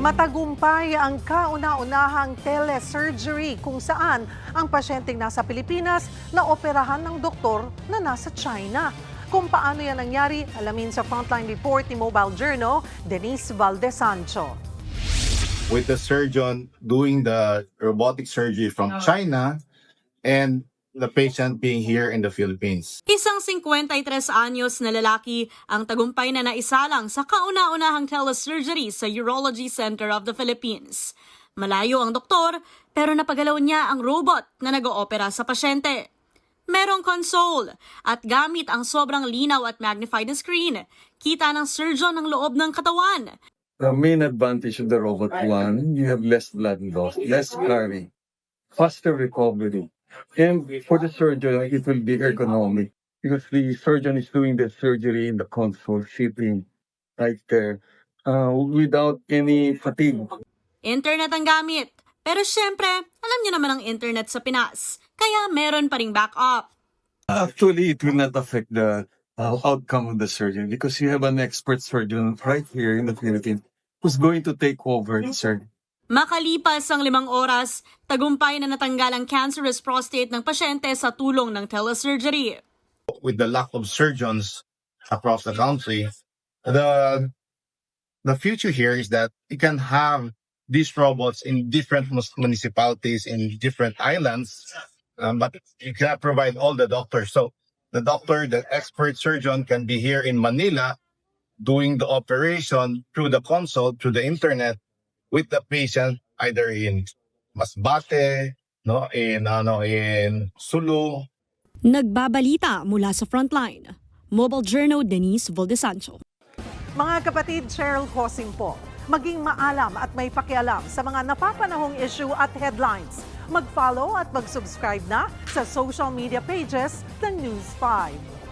Matagumpay ang kauna-unahang telesurgery kung saan ang pasyenteng nasa Pilipinas na operahan ng doktor na nasa China. Kung paano yan nangyari, alamin sa Frontline Report ni Mobile Journal, Denise Valdesancho. With the surgeon doing the robotic surgery from China and the patient being here in the Philippines. Isang 53 anyos na lalaki ang tagumpay na naisalang sa kauna-unahang telesurgery sa Urology Center of the Philippines. Malayo ang doktor pero napagalaw niya ang robot na nag-oopera sa pasyente. Merong console at gamit ang sobrang linaw at magnified na screen, kita ng surgeon ang loob ng katawan. The main advantage of the robot one, you have less blood loss, less scarring, faster recovery. And for the surgeon, it will be ergonomic because the surgeon is doing the surgery in the console, sitting right there, without any fatigue. Internet ang gamit. Pero syempre, alam niyo naman ang internet sa Pinas. Kaya meron pa ring backup. Actually, it will not affect the outcome of the surgeon because you have an expert surgeon right here in the Philippines who's going to take over the surgery. Makalipas ang 5 oras, tagumpay na natanggal ang cancerous prostate ng pasyente sa tulong ng telesurgery. With the lack of surgeons across the country, the future here is that you can have these robots in different municipalities, in different islands, but you cannot provide all the doctors. So the doctor, the expert surgeon can be here in Manila doing the operation through the console, through the internet, with the patient either in Masbate, in Sulu. Nagbabalita mula sa Frontline. Mobile Journal, Denise Valdesancho. Mga kapatid, Cheryl Cosing po. Maging maalam at may pakialam sa mga napapanahong issue at headlines. Mag-follow at mag-subscribe na sa social media pages ng News 5.